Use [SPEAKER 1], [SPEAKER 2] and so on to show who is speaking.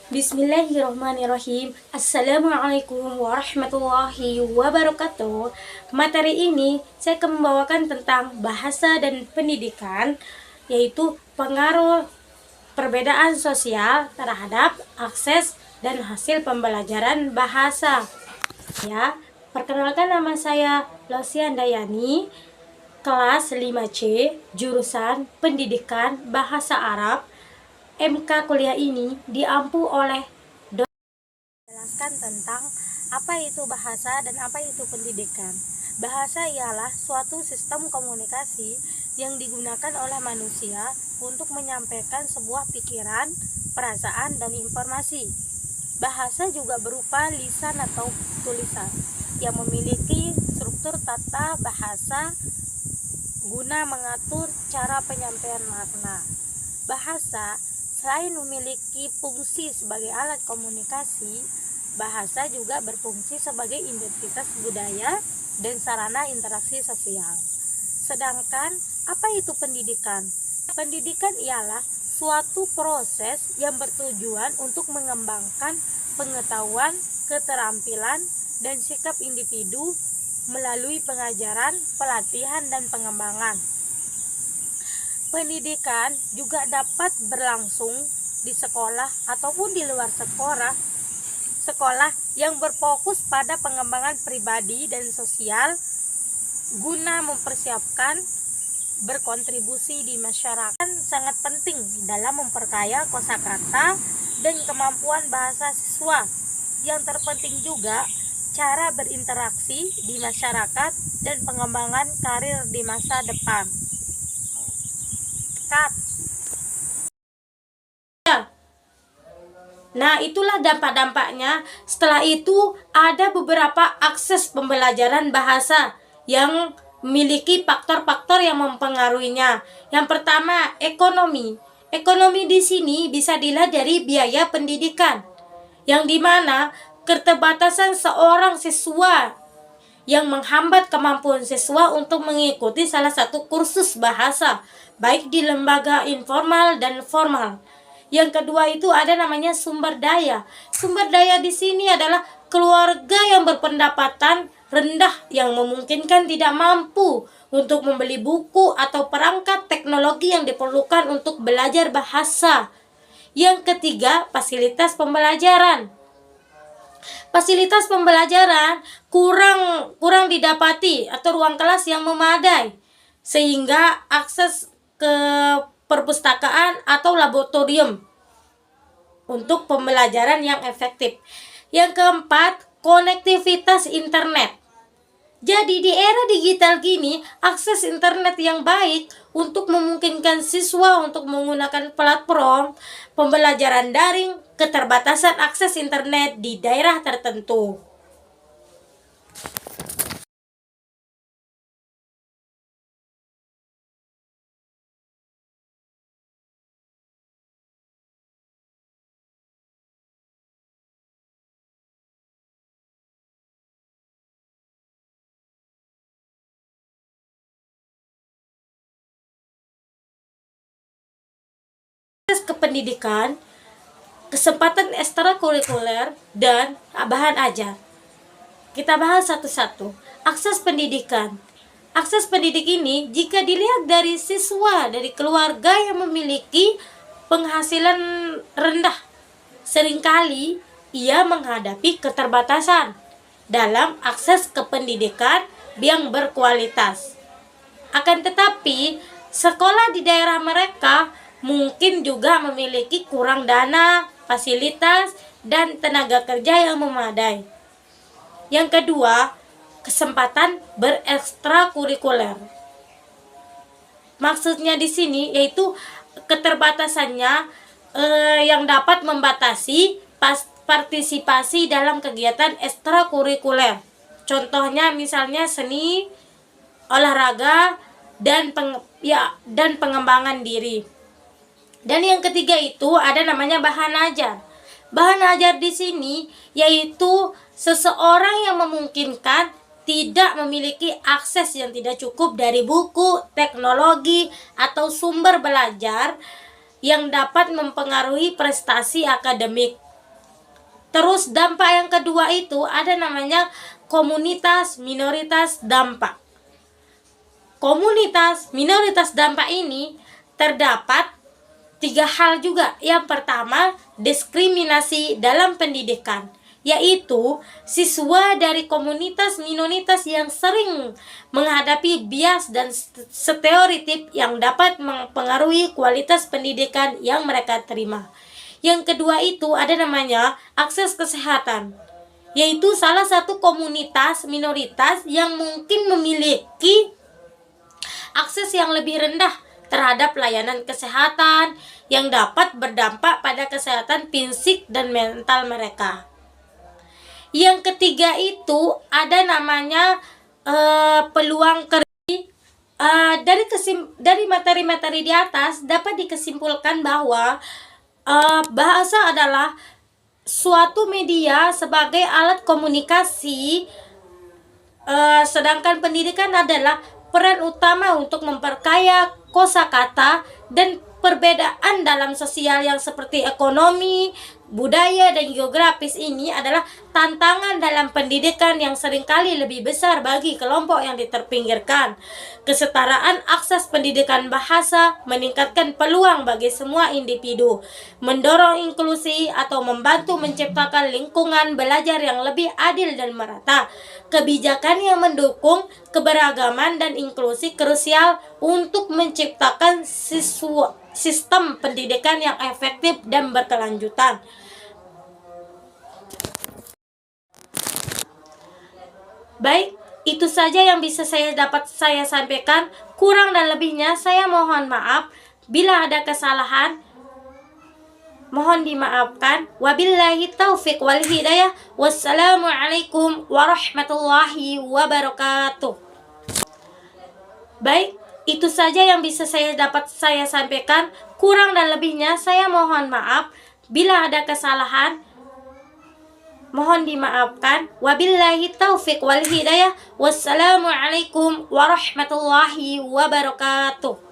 [SPEAKER 1] Bismillahirrahmanirrahim. Assalamualaikum warahmatullahi wabarakatuh. Materi ini saya akan membawakan tentang bahasa dan pendidikan, yaitu pengaruh perbedaan sosial terhadap akses dan hasil pembelajaran bahasa. Ya, perkenalkan, nama saya Losian Dayani, kelas 5C, jurusan Pendidikan Bahasa Arab. MK kuliah ini diampu oleh menjelaskan tentang apa itu bahasa dan apa itu pendidikan. Bahasa ialah suatu sistem komunikasi yang digunakan oleh manusia untuk menyampaikan sebuah pikiran, perasaan, dan informasi. Bahasa juga berupa lisan atau tulisan yang memiliki struktur tata bahasa guna mengatur cara penyampaian makna. Bahasa selain memiliki fungsi sebagai alat komunikasi, bahasa juga berfungsi sebagai identitas budaya dan sarana interaksi sosial. Sedangkan, apa itu pendidikan? Pendidikan ialah suatu proses yang bertujuan untuk mengembangkan pengetahuan, keterampilan, dan sikap individu melalui pengajaran, pelatihan, dan pengembangan. Pendidikan juga dapat berlangsung di sekolah ataupun di luar sekolah yang berfokus pada pengembangan pribadi dan sosial guna mempersiapkan berkontribusi di masyarakat. Sangat penting dalam memperkaya kosakata dan kemampuan bahasa siswa. Yang terpenting juga cara berinteraksi di masyarakat dan pengembangan karir di masa depan. Nah, itulah dampak-dampaknya. Setelah itu ada beberapa akses pembelajaran bahasa yang memiliki faktor-faktor yang mempengaruhinya. Yang pertama, ekonomi. Ekonomi di sini bisa dilihat dari biaya pendidikan, yang dimana keterbatasan seorang siswa yang menghambat kemampuan siswa untuk mengikuti salah satu kursus bahasa, baik di lembaga informal dan formal. Yang kedua itu ada namanya sumber daya. Sumber daya di sini adalah keluarga yang berpendapatan rendah yang memungkinkan tidak mampu untuk membeli buku atau perangkat teknologi yang diperlukan untuk belajar bahasa. Yang ketiga, fasilitas pembelajaran. Fasilitas pembelajaran kurang didapati atau ruang kelas yang memadai, sehingga akses ke perpustakaan atau laboratorium untuk pembelajaran yang efektif. Yang keempat, konektivitas internet. Jadi di era digital gini, akses internet yang baik untuk memungkinkan siswa untuk menggunakan platform pembelajaran daring, keterbatasan akses internet di daerah tertentu. Akses ke pendidikan, kesempatan ekstrakurikuler, dan bahan ajar. Kita bahas satu-satu. Akses pendidikan. Akses pendidik ini jika dilihat dari siswa dari keluarga yang memiliki penghasilan rendah, seringkali ia menghadapi keterbatasan dalam akses ke pendidikan yang berkualitas. Akan tetapi, sekolah di daerah mereka mungkin juga memiliki kurang dana, fasilitas, dan tenaga kerja yang memadai. Yang kedua, kesempatan berekstrakurikuler. Maksudnya di sini yaitu keterbatasannya yang dapat membatasi partisipasi dalam kegiatan ekstrakurikuler. Contohnya misalnya seni, olahraga, dan pengembangan diri. Dan yang ketiga itu ada namanya bahan ajar. Bahan ajar di sini yaitu seseorang yang memungkinkan tidak memiliki akses yang tidak cukup dari buku, teknologi, atau sumber belajar yang dapat mempengaruhi prestasi akademik. Terus dampak yang kedua itu ada namanya komunitas minoritas dampak. Komunitas minoritas dampak ini terdapat 3 hal juga. Yang pertama, diskriminasi dalam pendidikan, yaitu siswa dari komunitas minoritas yang sering menghadapi bias dan stereotip yang dapat mempengaruhi kualitas pendidikan yang mereka terima. Yang kedua itu ada namanya akses kesehatan, yaitu salah satu komunitas minoritas yang mungkin memiliki akses yang lebih rendah terhadap layanan kesehatan yang dapat berdampak pada kesehatan fisik dan mental mereka. Yang ketiga itu ada namanya peluang kerja. Dari materi-materi di atas dapat dikesimpulkan bahwa bahasa adalah suatu media sebagai alat komunikasi, sedangkan pendidikan adalah peran utama untuk memperkaya kosakata dan perbedaan dalam sosial yang seperti ekonomi, budaya, dan geografis ini adalah tantangan dalam pendidikan yang seringkali lebih besar bagi kelompok yang diterpinggirkan. Kesetaraan akses pendidikan bahasa meningkatkan peluang bagi semua individu, mendorong inklusi atau membantu menciptakan lingkungan belajar yang lebih adil dan merata. Kebijakan yang mendukung keberagaman dan inklusi krusial untuk menciptakan sistem pendidikan yang efektif dan berkelanjutan. Baik, itu saja yang bisa saya sampaikan. Kurang dan lebihnya saya mohon maaf. Bila ada kesalahan, mohon dimaafkan. Wabillahi taufiq wal hidayah. Wassalamualaikum warahmatullahi wabarakatuh. Baik, itu saja yang bisa saya sampaikan. Kurang dan lebihnya saya mohon maaf. Bila ada kesalahan, mohon dimaafkan. Wabillahi taufiq wal hidayah. Wassalamualaikum warahmatullahi wabarakatuh.